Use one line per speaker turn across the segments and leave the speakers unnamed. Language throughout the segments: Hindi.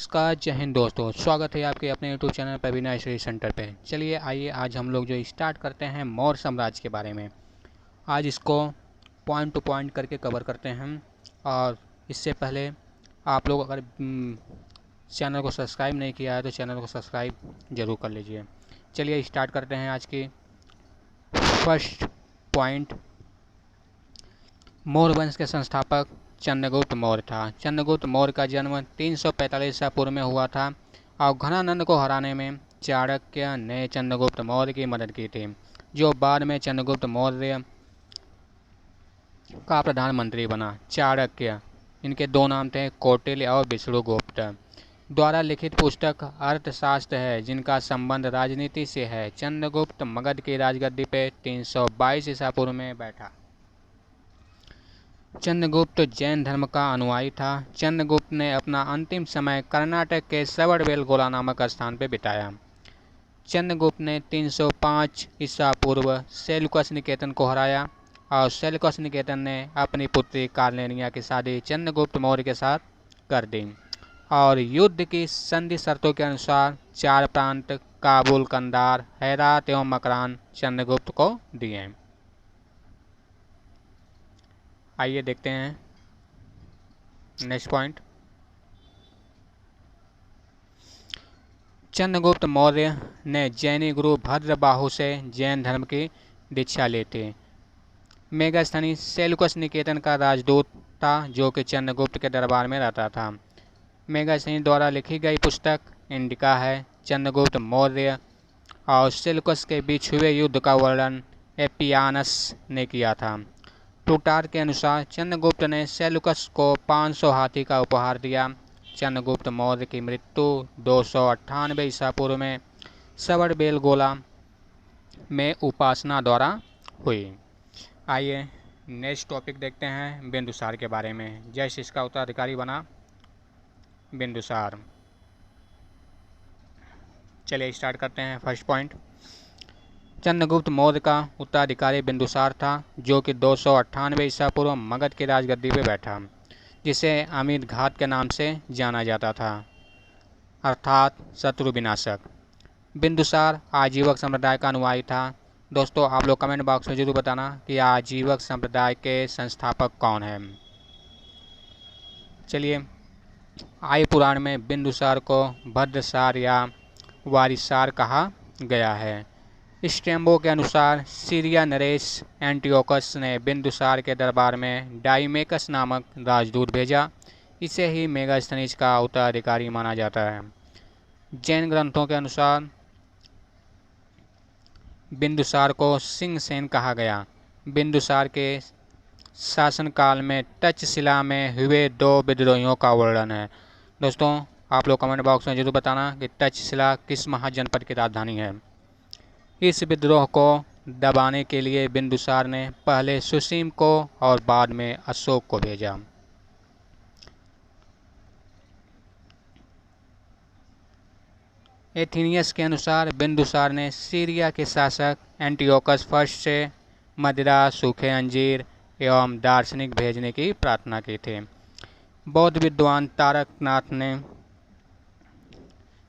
नमस्कार, जय हिंद दोस्तों। स्वागत है आपके अपने यूट्यूब चैनल पर अविनाश स्टडी सेंटर पे। चलिए आइए आज हम लोग जो स्टार्ट करते हैं मौर्य साम्राज्य के बारे में। आज इसको पॉइंट टू पॉइंट करके कवर करते हैं। और इससे पहले आप लोग अगर चैनल को सब्सक्राइब नहीं किया है तो चैनल को सब्सक्राइब जरूर कर लीजिए। चलिए स्टार्ट करते हैं आज की फर्स्ट पॉइंट। मौर्य वंश के संस्थापक चंद्रगुप्त मौर्य था। चंद्रगुप्त मौर्य का जन्म 345 ईसा पूर्व में हुआ था और घनानंद को हराने में चाणक्य ने चंद्रगुप्त मौर्य की मदद की थी, जो बाद में चंद्रगुप्त मौर्य का प्रधानमंत्री बना। चाणक्य, इनके दो नाम थे, कौटिल्य और विष्णुगुप्त, द्वारा लिखित पुस्तक अर्थशास्त्र है, जिनका संबंध राजनीति से है। चंद्रगुप्त मगध की राजगद्दी पे 322 ईसा पूर्व में बैठा। चंद्रगुप्त जैन धर्म का अनुयायी था। चंद्रगुप्त ने अपना अंतिम समय कर्नाटक के श्रवणबेलगोला नामक स्थान पर बिताया। चंद्रगुप्त ने 305 ईसा पूर्व सेल्यूकस निकेतन को हराया और सेल्यूकस निकेतन ने अपनी पुत्री कार्नेलिया की शादी चंद्रगुप्त मौर्य के साथ कर दी और युद्ध की संधि शर्तों के अनुसार 4 प्रांत काबुल, कंधार, हेरात एवं मकरान चंद्रगुप्त को दिए। आइए देखते हैं नेक्स्ट पॉइंट। चंद्रगुप्त मौर्य ने जैनी गुरु भद्रबाहु से जैन धर्म की दीक्षा ली थी। मेगास्थनी सेल्यूकस निकेतन का राजदूत था, जो कि चंद्रगुप्त के दरबार में रहता था। मेगास्थनी द्वारा लिखी गई पुस्तक इंडिका है। चंद्रगुप्त मौर्य और सेल्यूकस के बीच हुए युद्ध का वर्णन एपियानस ने किया था। प्लूटार्क के अनुसार चंद्रगुप्त ने सेल्यूकस को 500 हाथी का उपहार दिया। चंद्रगुप्त मौर्य की मृत्यु 298 ईसा पूर्व में श्रवणबेलगोला में उपासना द्वारा हुई। आइए नेक्स्ट टॉपिक देखते हैं बिंदुसार के बारे में। जैसे इसका उत्तराधिकारी बना बिंदुसार। चलिए स्टार्ट करते हैं फर्स्ट पॉइंट। चंद्रगुप्त मौर्य का उत्तराधिकारी बिंदुसार था, जो कि 298 ईसा पूर्व मगध की राजगद्दी पर बैठा, जिसे अमित घात के नाम से जाना जाता था, अर्थात शत्रु विनाशक। बिंदुसार आजीवक संप्रदाय का अनुयायी था। दोस्तों आप लोग कमेंट बॉक्स में जरूर बताना कि आजीवक संप्रदाय के संस्थापक कौन हैं। चलिए, आर्य पुराण में बिंदुसार को भद्रसार या वारिसार कहा गया है। स्ट्रैबो के अनुसार सीरिया नरेश एंटियोकस ने बिंदुसार के दरबार में डाइमेकस नामक राजदूत भेजा। इसे ही मेगास्थनीज का उत्तराधिकारी माना जाता है। जैन ग्रंथों के अनुसार बिंदुसार को सिंहसेन कहा गया। बिंदुसार के शासनकाल में तक्षशिला में हुए 2 विद्रोहियों का वर्णन है। दोस्तों आप लोग कमेंट बॉक्स में जरूर बताना कि तक्षशिला किस महाजनपद की राजधानी है। इस विद्रोह को दबाने के लिए बिंदुसार ने पहले सुसीम को और बाद में अशोक को भेजा। एथीनियस के अनुसार बिंदुसार ने सीरिया के शासक एंटियोकस फर्स्ट से मदिरा, सूखे अंजीर एवं दार्शनिक भेजने की प्रार्थना की थी। बौद्ध विद्वान तारकनाथ ने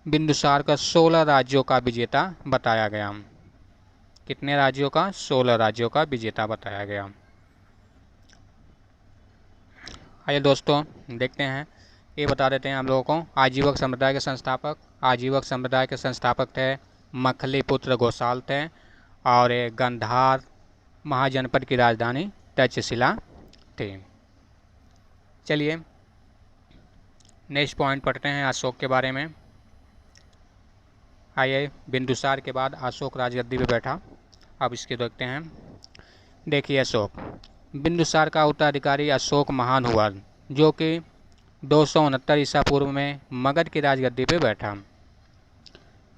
बिंदुसार का 16 राज्यों का विजेता बताया गया। कितने राज्यों का? 16 राज्यों का विजेता बताया गया। आइए दोस्तों देखते हैं, ये बता देते हैं हम लोगों को आजीवक संप्रदाय के संस्थापक। आजीवक संप्रदाय के संस्थापक थे मखलीपुत्र घोषाल थे और ये गांधार महाजनपद की राजधानी तक्षशिला थी। चलिए नेक्स्ट पॉइंट पढ़ते हैं अशोक के बारे में। आइए, बिंदुसार के बाद अशोक राजगद्दी पे बैठा। अब इसके देखते हैं। देखिए अशोक, बिंदुसार का उत्तराधिकारी अशोक महान हुआ, जो कि 269 ईसा पूर्व में मगध की राजगद्दी पे बैठा।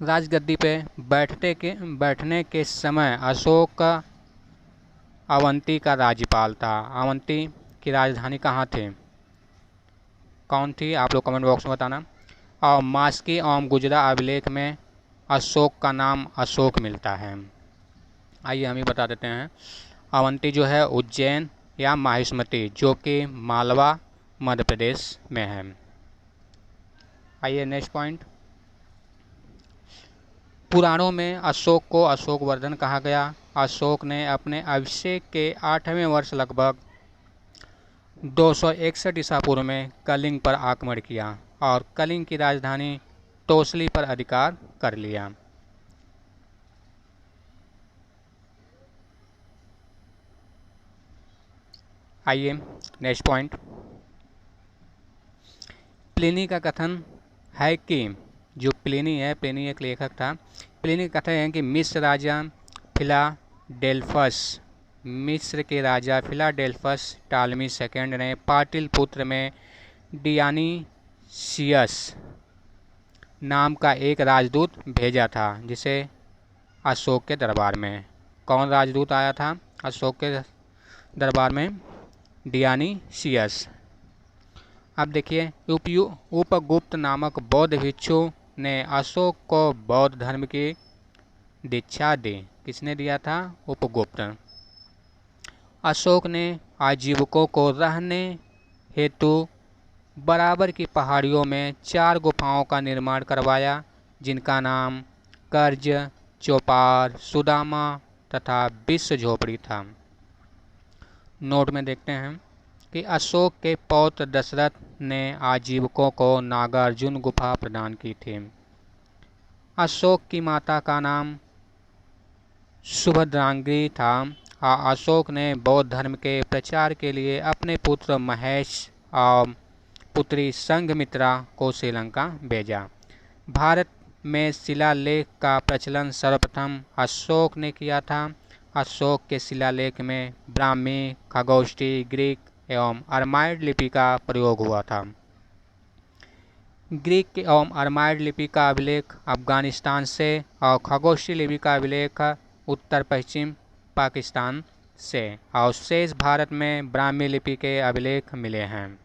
राजगद्दी पे बैठने के समय अशोक अवंती का राज्यपाल था। अवंती की राजधानी कहाँ थी, कौन थी, आप लोग कमेंट बॉक्स में बताना। और मास्की एवं गुजरा अभिलेख में अशोक का नाम अशोक मिलता है। आइए हम ही बता देते हैं। अवंती जो है उज्जैन या माहिष्मति, जो कि मालवा मध्य प्रदेश में है। आइए नेक्स्ट पॉइंट। पुराणो61 में अशोक को अशोकवर्धन कहा गया। अशोक ने अपने अभिषेक के 8वें वर्ष लगभग 261 ईसा पूर्व में कलिंग पर आक्रमण किया और कलिंग की राजधानी तोसली पर अधिकार कर लिया। आइए नेक्स्ट पॉइंट। प्लिनी का कथन है कि जो प्लिनी है, प्लिनी एक लेखक था, प्लिनी का कथन है कि मिस्र के राजा फिलाडेल्फस टालमी सेकंड ने पाटलिपुत्र में डियानीसियस नाम का एक राजदूत भेजा था, जिसे अशोक के दरबार में, कौन राजदूत आया था अशोक के दरबार में? डियानीसियस। अब देखिए, उपगुप्त नामक बौद्ध भिक्षु ने अशोक को बौद्ध धर्म की दीक्षा दी। किसने दिया था? उपगुप्त। अशोक ने आजीविकों को रहने हेतु बराबर की पहाड़ियों में 4 गुफाओं का निर्माण करवाया, जिनका नाम कर्ज, चौपार, सुदामा तथा विश्व झोपड़ी था। नोट में देखते हैं कि अशोक के पौत्र दशरथ ने आजीविकों को नागार्जुन गुफा प्रदान की थी। अशोक की माता का नाम सुभद्रांगी था। अशोक ने बौद्ध धर्म के प्रचार के लिए अपने पुत्र महेश और पुत्री संघमित्रा को श्रीलंका भेजा। भारत में शिलालेख का प्रचलन सर्वप्रथम अशोक ने किया था। अशोक के शिलालेख में ब्राह्मी, खगोष्ठी, ग्रीक एवं अरमाइड लिपि का प्रयोग हुआ था। ग्रीक एवं अरमाइड लिपि का अभिलेख अफगानिस्तान से और खगोष्ठी लिपि का अभिलेख उत्तर पश्चिम पाकिस्तान से, और शेष भारत में ब्राह्मी लिपि के अभिलेख मिले हैं।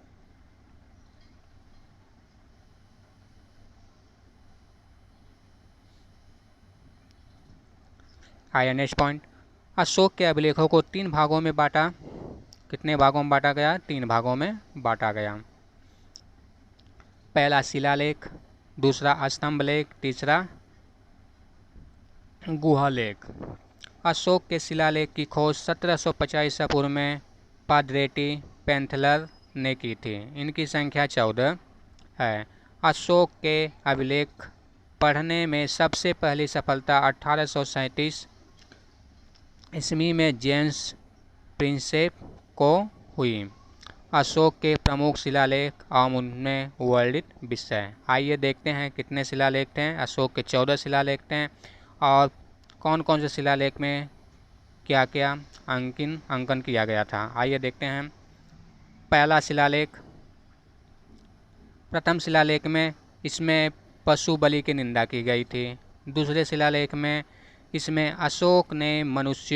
आइए नेक्स्ट पॉइंट। अशोक के अभिलेखों को 3 भागों में बांटा। कितने भागों में बांटा गया? 3 भागों में बांटा गया। पहला शिलालेख, दूसरा स्तंभलेख, तीसरा गुहालेख। अशोक के शिलालेख की खोज 1750 ईसा पूर्व में पादरेटी पेंथलर ने की थी। इनकी संख्या 14 है। अशोक के अभिलेख पढ़ने में सबसे पहली सफलता 1837 ईस्वी में जेम्स प्रिंसेप को हुई। अशोक के प्रमुख शिलालेख और उनमें वर्णित विषय। आइए देखते हैं कितने शिलालेख थे। अशोक के 14 शिलालेख थे, और कौन कौन से शिलालेख में क्या क्या अंकन किया गया था। आइए देखते हैं। पहला शिलालेख, प्रथम शिलालेख में इसमें पशु बलि की निंदा की गई थी। दूसरे शिलालेख में इसमें अशोक ने मनुष्य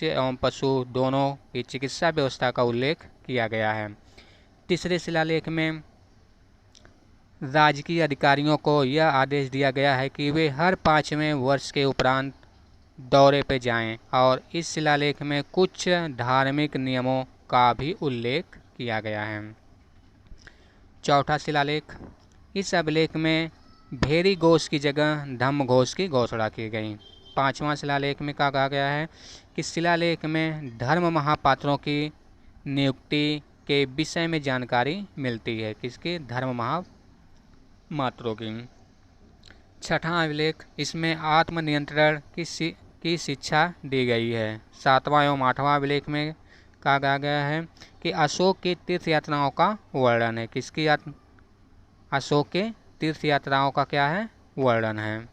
एवं पशु दोनों की चिकित्सा व्यवस्था का उल्लेख किया गया है। तीसरे शिलालेख में राजकीय अधिकारियों को यह आदेश दिया गया है कि वे हर 5वें वर्ष के उपरांत दौरे पर जाएं, और इस शिलालेख में कुछ धार्मिक नियमों का भी उल्लेख किया गया है। चौथा शिलालेख, इस अभिलेख में भेरी घोष की जगह धम्म घोष की घोषणा की गई। पांचवा शिलालेख में क्या कहा गया है कि शिलालेख में धर्म महापात्रों की नियुक्ति के विषय में जानकारी मिलती है। किसकी? धर्म महापात्रों की। छठा अभिलेख, इसमें आत्मनियंत्रण की शिक्षा दी गई है। सातवां एवं आठवां अभिलेख में कहा गया है कि अशोक की तीर्थ यात्राओं का वर्णन है। किसकी? अशोक के तीर्थ यात्राओं का क्या है? वर्णन है।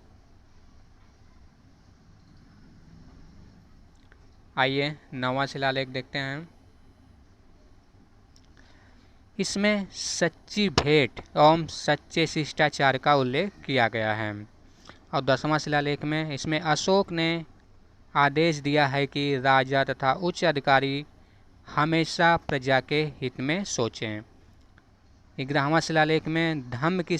आइए 9वां शिलालेख देखते हैं। इसमें सच्ची भेंट एवं सच्चे शिष्टाचार का उल्लेख किया गया है। और 10वां शिलालेख में इसमें अशोक ने आदेश दिया है कि राजा तथा उच्च अधिकारी हमेशा प्रजा के हित में सोचें। 11वां शिलालेख में धम्म की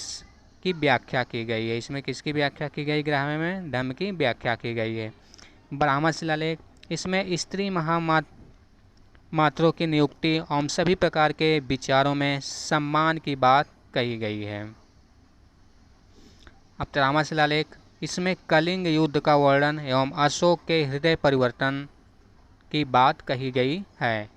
व्याख्या की गई है। इसमें किसकी व्याख्या की गई? 11वें में धम्म की व्याख्या की गई है। 12वां शिलालेख, इसमें स्त्री महामात्रों की नियुक्ति एवं सभी प्रकार के विचारों में सम्मान की बात कही गई है। अब 13वां शिलालेख, इसमें कलिंग युद्ध का वर्णन एवं अशोक के हृदय परिवर्तन की बात कही गई है।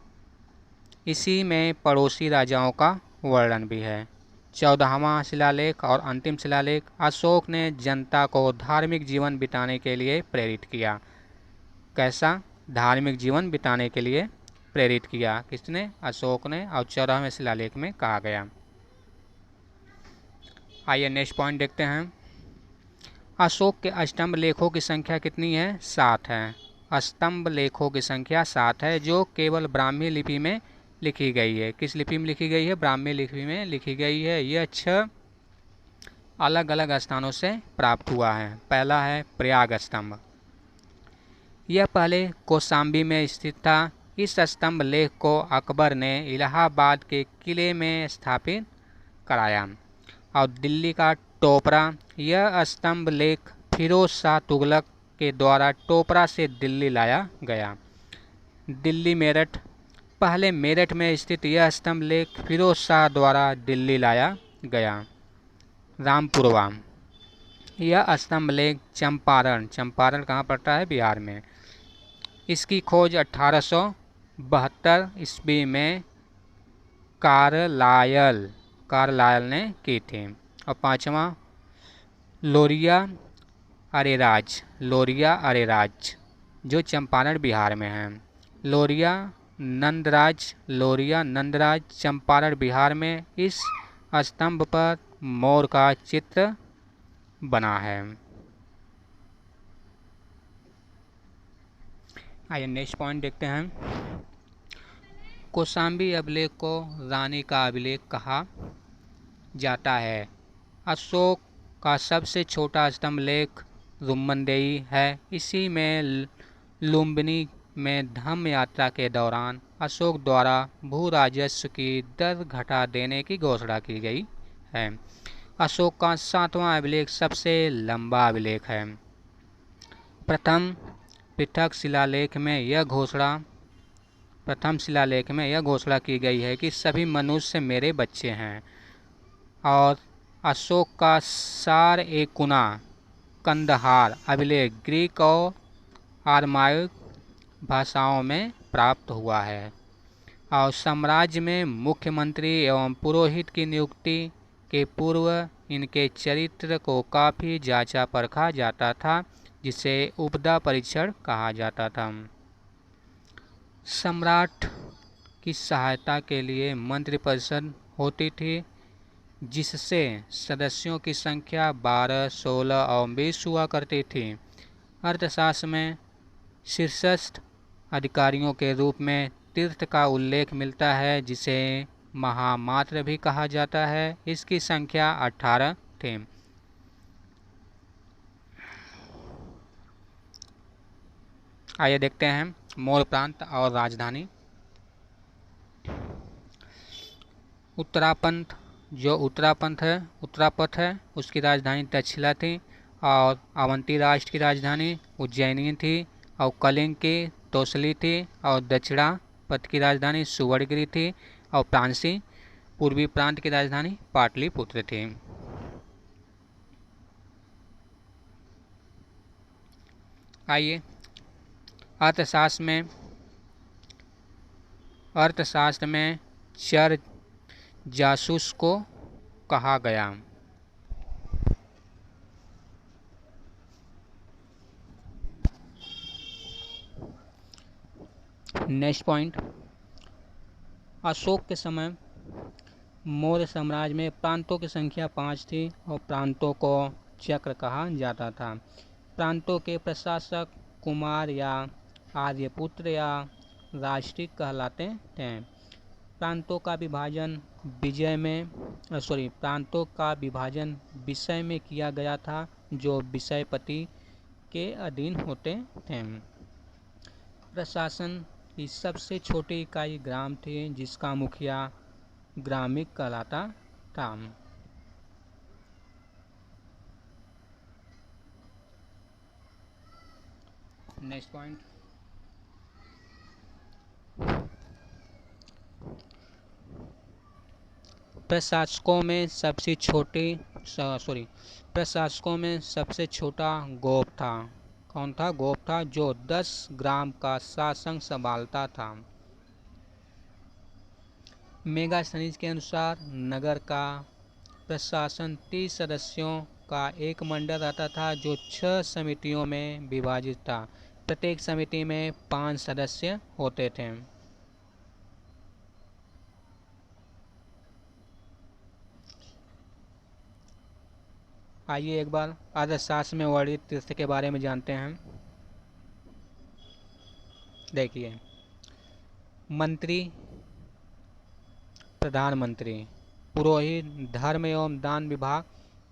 इसी में पड़ोसी राजाओं का वर्णन भी है। 14वां शिलालेख और अंतिम शिलालेख, अशोक ने जनता को धार्मिक जीवन बिताने के लिए प्रेरित किया। कैसा धार्मिक जीवन बिताने के लिए प्रेरित किया? किसने? अशोक ने। और 14वें शिलालेख में कहा गया। आइए नेक्स्ट पॉइंट देखते हैं। अशोक के स्तंभ लेखों की संख्या कितनी है? 7 है। स्तंभ लेखों की संख्या 7 है, जो केवल ब्राह्मी लिपि में लिखी गई है। किस लिपि में लिखी गई है? ब्राह्मी लिपि में लिखी गई है। यह 6 अलग अलग स्थानों से प्राप्त हुआ है। पहला है प्रयाग स्तंभ। यह पहले कौशाम्बी में स्थित था। इस स्तंभ लेख को अकबर ने इलाहाबाद के किले में स्थापित कराया। और दिल्ली का टोपरा, यह स्तंभ लेख फिरोज शाह तुगलक के द्वारा टोपरा से दिल्ली लाया गया। दिल्ली मेरठ, पहले मेरठ में स्थित यह स्तंभ लेख फिरोज शाह द्वारा दिल्ली लाया गया। रामपुरवा, यह स्तंभ लेख चंपारण, चंपारण कहाँ पड़ता है? बिहार में। इसकी खोज 1872 ईस्वी में कार्लायल ने की थी। और 5वां लोरिया अरेराज, जो चंपारण बिहार में है। लोरिया नंदराज चंपारण बिहार में। इस स्तंभ पर मोर का चित्र बना है। आइए नेक्स्ट पॉइंट देखते हैं। कौशाम्बी अभिलेख को रानी का अभिलेख कहा जाता है। अशोक का सबसे छोटा स्तंभ लेख रुम्मनदेई है। इसी में लुम्बिनी में धम्म यात्रा के दौरान अशोक द्वारा भू राजस्व की दर घटा देने की घोषणा की गई है। अशोक का 7वां अभिलेख सबसे लंबा अभिलेख है। प्रथम शिलालेख में यह घोषणा की गई है कि सभी मनुष्य मेरे बच्चे हैं। और अशोक का सार-ए-कुना कंदहार अभिलेख ग्रीक और आरमाइक भाषाओं में प्राप्त हुआ है। और साम्राज्य में मुख्यमंत्री एवं पुरोहित की नियुक्ति के पूर्व इनके चरित्र को काफ़ी जांचा परखा जाता था, जिसे उपदा परीक्षण कहा जाता था। सम्राट की सहायता के लिए मंत्रिपरिषद होती थी, जिससे सदस्यों की संख्या 12, 16 और 20 हुआ करती थी। अर्थशास्त्र में शीर्षस्थ अधिकारियों के रूप में तीर्थ का उल्लेख मिलता है, जिसे महामात्र भी कहा जाता है। इसकी संख्या 18 थी। आइए देखते हैं मौर्य प्रांत और राजधानी। उत्तरापथ है, उसकी राजधानी तक्षशिला थी। और अवंती राष्ट्र की राजधानी उज्जैनी थी। और कलिंग की तोसली थी। और दक्षिणापथ की राजधानी सुवर्णगिरी थी। और प्रांसी पूर्वी प्रांत की राजधानी पाटलिपुत्र थी। आइए अर्थशास्त्र में चर जासूस को कहा गया। नेक्स्ट पॉइंट, अशोक के समय मौर्य साम्राज्य में प्रांतों की संख्या 5 थी और प्रांतों को चक्र कहा जाता था। प्रांतों के प्रशासक कुमार या आर्यपुत्र या राष्ट्रिक कहलाते थे। प्रांतों का विभाजन विषय में किया गया था, जो विषयपति के अधीन होते थे। प्रशासन की सबसे छोटी इकाई ग्राम थी, जिसका मुखिया ग्रामिक कहलाता था। नेक्स्ट पॉइंट, प्रशासकों में सबसे प्रशासकों में सबसे छोटा गोप था। कौन था? गोप था, जो 10 ग्राम का शासन संभालता था। मेगास्थनीज के अनुसार नगर का प्रशासन 30 सदस्यों का एक मंडल रहता था, जो 6 समितियों में विभाजित था। प्रत्येक समिति में 5 सदस्य होते थे। आइए एक बार अर्थशास्त्र में वर्णित तीर्थ के बारे में जानते हैं। देखिए, मंत्री, प्रधानमंत्री, पुरोहित धर्म एवं दान विभाग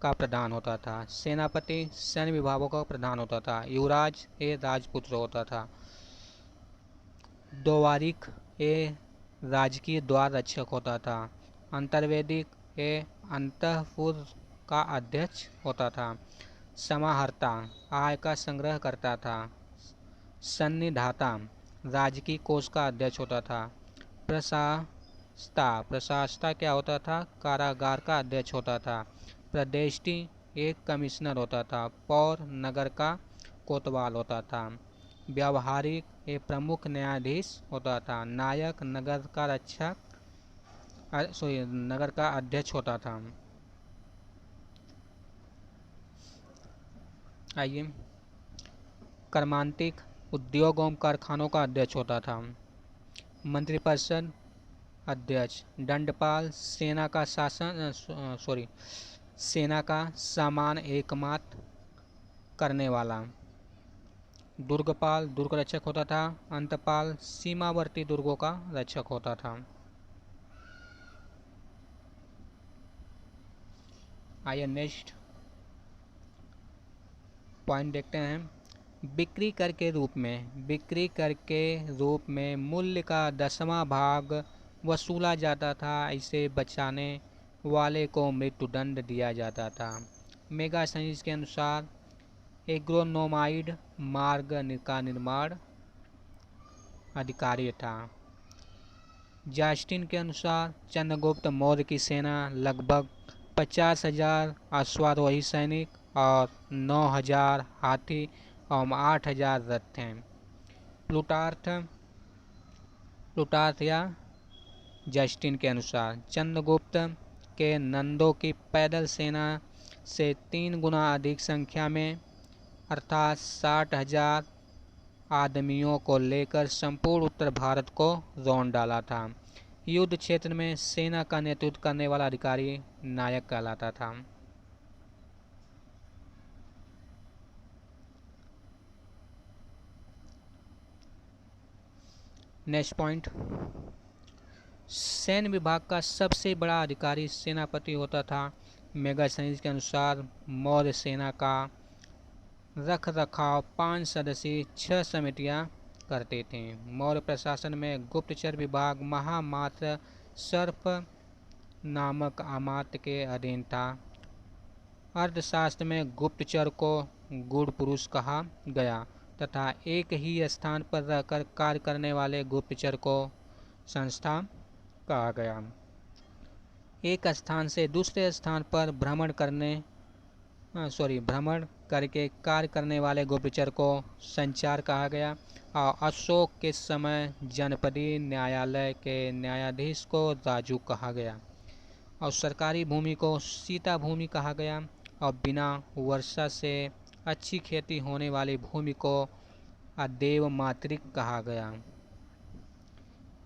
का प्रधान होता था। सेनापति सैन्य विभागों का प्रधान होता था। युवराज ये राजपुत्र होता था। द्वारिक ये राजकीय द्वार रक्षक होता था। अंतर्वेदिक ये अंतःपुर का अध्यक्ष होता था। समाहर्ता आय का संग्रह करता था। सन्निधाता राजकीय कोष का अध्यक्ष होता था। प्रशासता क्या होता था? कारागार का अध्यक्ष होता था। प्रदेष्टि एक कमिश्नर होता था। पौर नगर का कोतवाल होता था। व्यावहारिक एक प्रमुख न्यायाधीश होता था। नायक नगर का अध्यक्ष होता था। आइए, कर्मांतिक उद्योग एवं कारखानों का अध्यक्ष होता था। मंत्रिपरिषद अध्यक्ष। दंडपाल सेना का सामान एकमात्र करने वाला। दुर्गपाल दुर्ग रक्षक होता था। अंतपाल सीमावर्ती दुर्गों का रक्षक होता था। आइए नेक्स्ट पॉइंट देखते हैं। बिक्री कर के रूप में मूल्य का 10वां भाग वसूला जाता था। इसे बचाने वाले को मृत्युदंड दिया जाता था। मेगास्थनीज के अनुसार एग्रोनोमाइड मार्ग का निर्माण अधिकारी था। जस्टिन के अनुसार चंद्रगुप्त मौर्य की सेना लगभग 50,000 अश्वारोही सैनिक और 9,000 हाथी और 8,000 रथ थे। प्लूटार्थ या जस्टिन के अनुसार चंद्रगुप्त के नंदों की पैदल सेना से 3 गुना अधिक संख्या में अर्थात 60,000 आदमियों को लेकर संपूर्ण उत्तर भारत को रौंद डाला था। युद्ध क्षेत्र में सेना का नेतृत्व करने वाला अधिकारी नायक कहलाता था। नेक्स्ट पॉइंट, सैन्य विभाग का सबसे बड़ा अधिकारी सेनापति होता था। मेगास्थनीज के अनुसार मौर्य सेना का रख रखाव 5 सदस्यीय 6 समितियां करते थे। मौर्य प्रशासन में गुप्तचर विभाग महामात्र सर्प नामक अमात्य के अधीन था। अर्थशास्त्र में गुप्तचर को गूढ़ पुरुष कहा गया तथा एक ही स्थान पर रहकर कार्य करने वाले गुप्तचर को संस्था कहा गया। एक स्थान से दूसरे स्थान पर भ्रमण करके कार्य करने वाले गुप्तचर को संचार कहा गया। और अशोक के समय जनपदीय न्यायालय के न्यायाधीश को राजू कहा गया। और सरकारी भूमि को सीता भूमि कहा गया। और बिना वर्षा से अच्छी खेती होने वाली भूमि को अदेव मातृक कहा गया।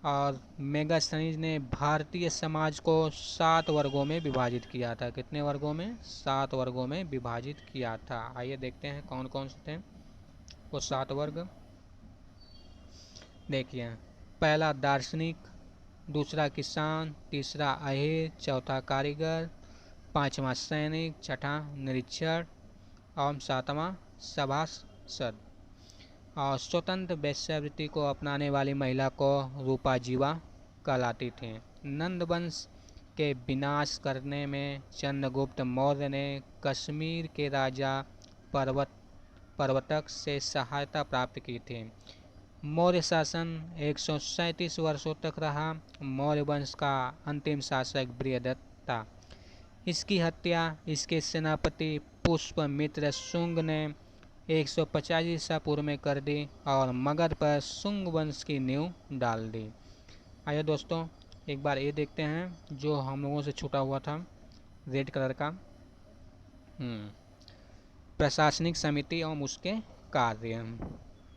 और मेगास्थनीज ने भारतीय समाज को 7 वर्गों में विभाजित किया था। कितने वर्गों में? 7 वर्गों में विभाजित किया था। आइए देखते हैं कौन कौन से थे वो 7 वर्ग। देखिए, पहला दार्शनिक, दूसरा किसान, तीसरा अहीर, चौथा कारीगर, 5वां सैनिक, छठा निरीक्षण और 7वां सभासद। और स्वतंत्र वेश्यावृत्ति को अपनाने वाली महिला को रूपा जीवा कहलाती थी। नंद वंश के विनाश करने में चंद्रगुप्त मौर्य ने कश्मीर के राजा पर्वतक से सहायता प्राप्त की थी। मौर्य शासन 137 वर्षों तक रहा। मौर्य वंश का अंतिम शासक बृहदत्त था। इसकी हत्या इसके सेनापति पुष्यमित्र शुंग ने 150 ईसा पूर्व में कर दी और मगध पर शुंग वंश की नींव डाल दी। आइए दोस्तों एक बार ये देखते हैं जो हम लोगों से छूटा हुआ था रेड कलर का। प्रशासनिक समिति एवं उसके कार्य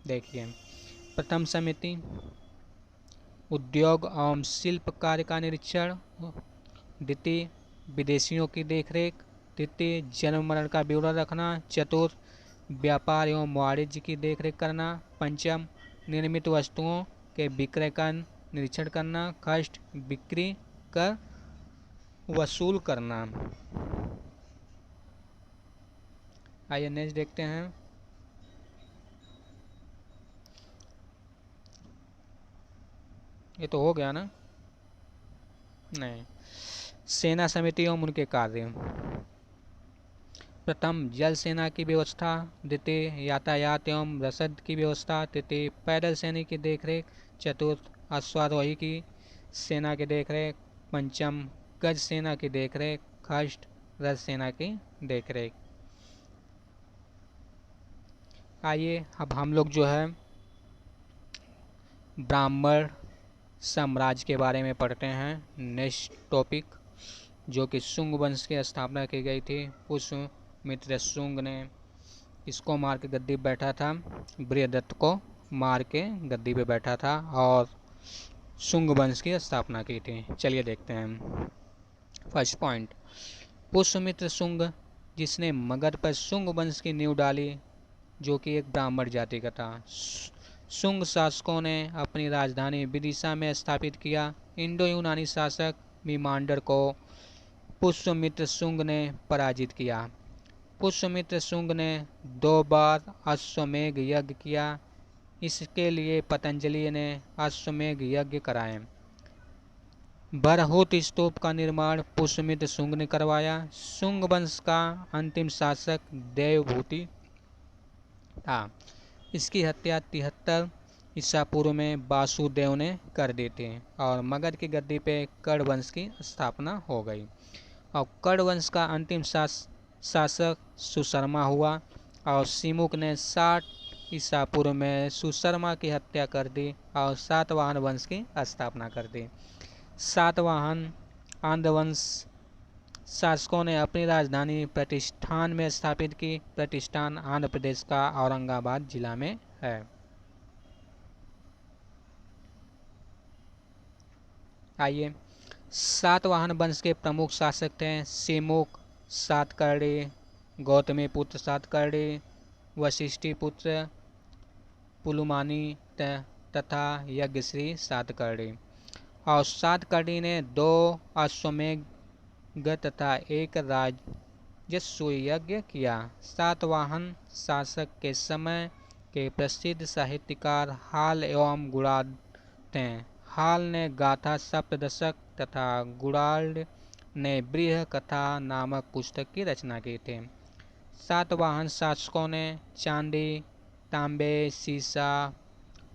देखिए। प्रथम समिति उद्योग एवं शिल्प कार्य का निरीक्षण। द्वितीय विदेशियों की देखरेख। तृतीय जन्म मरण का ब्यौरा रखना। चतुर्थ व्यापार एवं वाणिज्य की देखरेख करना। पंचम निर्मित वस्तुओं के विक्रय का निरीक्षण करना। षष्ठ बिक्री कर वसूल करना। आइए नेक्स्ट देखते हैं। ये तो हो गया ना? नहीं। सेना समिति एवं उनके कार्य। प्रथम जल सेना की व्यवस्था। द्वितीय यातायात एवं रसद की व्यवस्था। तृतीय पैदल सैनिक की देखरेख। चतुर्थ अश्वारोही की सेना की देखरेख। पंचम गज सेना की देखरेख। षष्ठ रथ सेना की देखरेख। आइए अब हम लोग जो है ब्राह्मण साम्राज्य के बारे में पढ़ते हैं। नेक्स्ट टॉपिक जो कि शुंग वंश की स्थापना की गई थी। पुष्यमित्र शुंग ने इसको मार के गद्दी पे बैठा था। बृहदत्त को मार के गद्दी पे बैठा था और शुंग वंश की स्थापना की थी। चलिए देखते हैं। फर्स्ट पॉइंट, पुष्यमित्र शुंग जिसने मगध पर शुंग वंश की नींव डाली जो कि एक ब्राह्मण जाति का था। शुंग शासकों ने अपनी राजधानी विदिशा में स्थापित किया। इंडो यूनानी शासक मीमांडर को पुष्यमित्र शुंग ने पराजित किया। पुष्यमित्र शुंग ने 2 बार अश्वमेध यज्ञ किया। इसके लिए पतंजलि ने अश्वमेध यज्ञ कराए। बरहुत स्तूप का निर्माण पुष्यमित्र शुंग ने करवाया। शुंग वंश का अंतिम शासक देवभूति था। इसकी हत्या 73 ईसा पूर्व में वासुदेव ने कर दी थी और मगध की गद्दी पे कड़ वंश की स्थापना हो गई। और कड़ वंश का अंतिम शासक सुशर्मा हुआ और सिमुक ने 60 ईसा पूर्व में सुशर्मा की हत्या कर दी और सातवाहन वंश की स्थापना कर दी। सातवाहन आंध्र वंश शासकों ने अपनी राजधानी प्रतिष्ठान में स्थापित की। प्रतिष्ठान आंध्र प्रदेश का औरंगाबाद जिला में है। आइए, सातवाहन वंश के प्रमुख शासक थे सिमुक, सातकर्णी, गौतमी पुत्र सातकर्णी, वशिष्ठी पुत्र पुलुमानी तथा यज्ञश्री सातकर्णी। और सातकर्णी ने 2 अश्वमेध तथा 1 राजस्व यज्ञ किया। सातवाहन शासक के समय के प्रसिद्ध साहित्यकार हाल एवं गुणाढ़ थे। हाल ने गाथा सप्तदशक तथा गुणाढ़ ने बृह कथा नामक पुस्तक की रचना की थी। सातवाहन शासकों ने चांदी, तांबे, सीसा,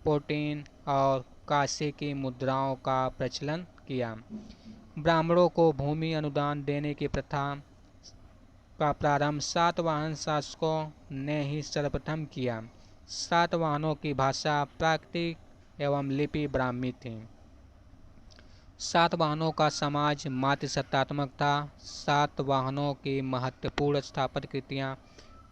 पोटीन और कांसे की मुद्राओं का प्रचलन किया। ब्राह्मणों को भूमि अनुदान देने की प्रथा का प्रारंभ सातवाहन शासकों ने ही सर्वप्रथम किया। सातवाहनों की भाषा प्राकृतिक एवं लिपि ब्राह्मी थी। सातवाहनों का समाज मातृसत्तात्मक था। सातवाहनों की महत्वपूर्ण स्थापत्य कृतियाँ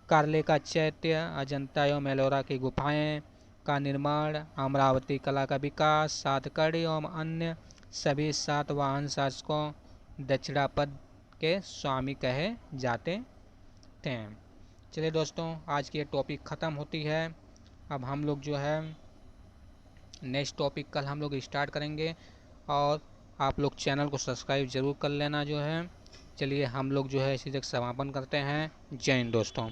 कार्ले का चैत्य, अजंता एवं एलोरा की गुफाएं का निर्माण, अमरावती कला का विकास, सातकर्णी एवं अन्य सभी सातवाहन शासकों दक्षिणापद के स्वामी कहे जाते थे। चलिए दोस्तों, आज की ये टॉपिक ख़त्म होती है। अब हम लोग जो है नेक्स्ट टॉपिक कल हम लोग स्टार्ट करेंगे और आप लोग चैनल को सब्सक्राइब ज़रूर कर लेना जो है। चलिए हम लोग जो है इसी तक समापन करते हैं। जय हिंद दोस्तों।